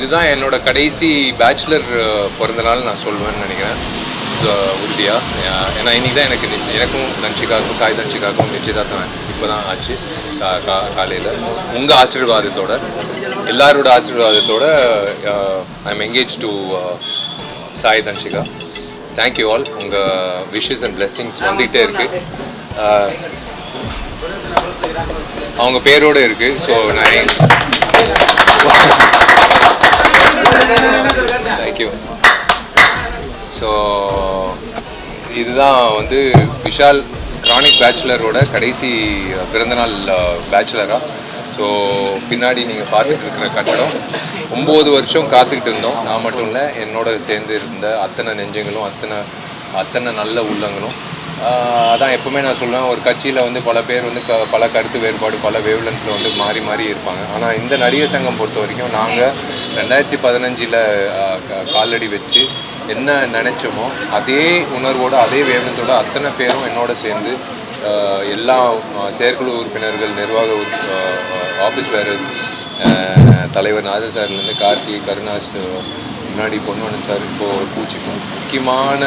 இதுதான் என்னோட கடைசி பேச்சுலர் பிறந்த நாள் நான் சொல்வேன்னு நினைக்கிறேன் உறுதியாக. ஏன்னா இன்றைக்கி தான் எனக்கும் தன்ஷிகாவுக்கும் சாய் தன்ஷிகாவுக்கும் நிச்சயதார்த்தம் இப்போ தான் ஆச்சு. காலையில் உங்கள் ஆசீர்வாதத்தோட எல்லாரோட ஆசீர்வாதத்தோட I am engage to Sai Dhanshika. Thank you all. உங்கள் விஷஸ் அண்ட் பிளெஸ்ஸிங்ஸ் வந்துக்கிட்டே இருக்குது. அவங்க பேரோடு இருக்குது. ஸோ நான் தேங்க்யூ. ஸோ இதுதான் வந்து விஷால் கிரானிக் பேச்சுலரோட கடைசி பிறந்தநாள் பேச்சுலராக. ஸோ பின்னாடி நீங்கள் பார்த்துட்டு இருக்கிற கட்டடம் 9 வருஷம் காத்துக்கிட்டு இருந்தோம். நான் மட்டும் இல்லை, என்னோட சேர்ந்து இருந்த அத்தனை நெஞ்சங்களும் அத்தனை நல்ல உள்ளங்களும். அதான் எப்போவுமே நான் சொல்லுவேன், ஒரு கட்சியில் வந்து பல பேர் வந்து பல கருத்து வேறுபாடு பல வேவ்லென்த்தில் வந்து மாறி மாறி இருப்பாங்க. ஆனால் இந்த நடிகர் சங்கம் பொறுத்த வரைக்கும் நாங்கள் 2015 காலடி வச்சு என்ன நினச்சோமோ அதே உணர்வோடு அதே வேவ்லென்த்தோடு அத்தனை பேரும் என்னோட சேர்ந்து எல்லா செயற்குழு உறுப்பினர்கள், நிர்வாக ஆஃபீஸ் பேரர்ஸ், தலைவர் நாதர் சார்லேருந்து கார்த்தி, கருணாஸ், முன்னாடி பொன்வனன் சார், இப்போது பூச்சி முக்கியமான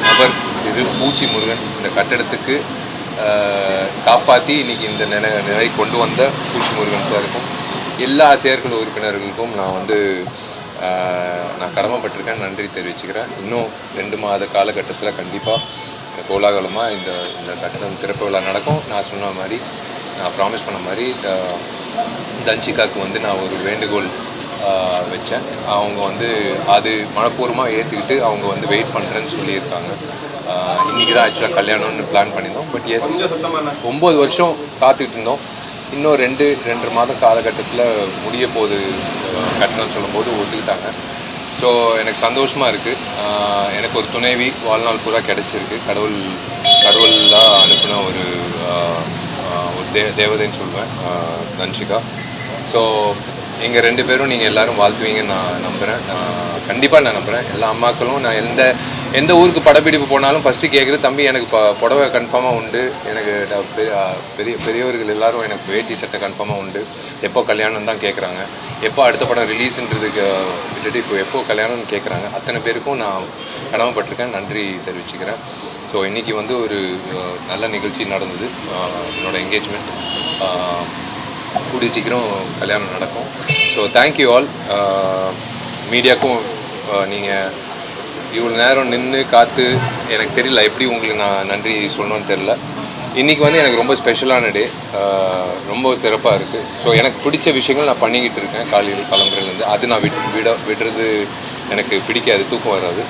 நபர் இது பூச்சி முருகன். இந்த கட்டடத்துக்கு காப்பாற்றி இன்றைக்கி இந்த நிலை கொண்டு வந்த பூச்சி முருகன் சாருக்கும் எல்லா செயற்குழு உறுப்பினர்களுக்கும் நான் கடமைப்பட்டிருக்கேன், நன்றி தெரிவிச்சுக்கிறேன். இன்னும் 2 மாத காலகட்டத்தில் கண்டிப்பாக கோலாகலமாக இந்த கட்டடம் திறப்பு விழா நடக்கும். நான் சொன்ன மாதிரி, நான் ப்ராமிஸ் பண்ண மாதிரி தன்ஷிகாவுக்கு வந்து நான் ஒரு வேண்டுகோள் வச்சேன். அவங்க வந்து அது மனப்பூர்வமாக ஏற்றுக்கிட்டு அவங்க வந்து வெயிட் பண்ணுறேன்னு சொல்லியிருக்காங்க. இன்றைக்கி தான் ஆக்சுவலாக கல்யாணம்னு பிளான் பண்ணியிருந்தோம். பட் எஸ், 9 வருஷம் காத்துக்கிட்டு இருந்தோம். இன்னும் 2-2.5 மாதம் காலகட்டத்தில் முடிய போகுது கட்டணம்னு சொல்லும்போது ஒத்துக்கிட்டாங்க. ஸோ எனக்கு சந்தோஷமாக இருக்குது. எனக்கு ஒரு துணைவி வாழ்நாள் பூரா கிடச்சிருக்கு. கடவுளாக அனுப்பின ஒரு தேவதைன்னு சொல்லுவேன் தன்ஷிகா. ஸோ எங்கள் 2 பேரும் நீங்கள் எல்லோரும் வாழ்த்துவீங்கன்னு நான் நம்புகிறேன். கண்டிப்பாக நான் நம்புகிறேன். எல்லா அம்மாக்களும் நான் எந்த ஊருக்கு படப்பிடிப்பு போனாலும் ஃபஸ்ட்டு கேட்குறது, தம்பி எனக்கு புடவை கன்ஃபார்மாக உண்டு, எனக்கு பெரியவர்கள் எல்லோரும் எனக்கு வேட்டி சட்டை கன்ஃபார்மாக உண்டு, எப்போ கல்யாணம் தான் கேட்குறாங்க, எப்போ அடுத்த படம் ரிலீஸுன்றதுக்கு விட்டுட்டு இப்போ எப்போ கல்யாணம்னு கேட்குறாங்க. அத்தனை பேருக்கும் நான் கடமைப்பட்டிருக்கேன், நன்றி தெரிவிச்சுக்கிறேன். ஸோ இன்றைக்கி வந்து ஒரு நல்ல நிகழ்ச்சி நடந்தது. என்னோடய என்கேஜ்மெண்ட் கூடிய சீக்கிரம் கல்யாணம் நடக்கும். So thank you all. மீடியாவுக்கும் நீங்கள் இவ்வளோ நேரம் நின்று காத்து, எனக்கு தெரியல எப்படி உங்களுக்கு நான் நன்றி சொல்லணும்னு தெரில. இன்றைக்கி வந்து எனக்கு ரொம்ப ஸ்பெஷலான டே, ரொம்ப சிறப்பாக இருக்குது. ஸோ எனக்கு பிடிச்ச விஷயங்கள் நான் பண்ணிக்கிட்டு இருக்கேன் காலையில் கிளம்புறதுலேருந்து. அது நான் விடுறது எனக்கு பிடிக்காது, தூக்கம் வராது.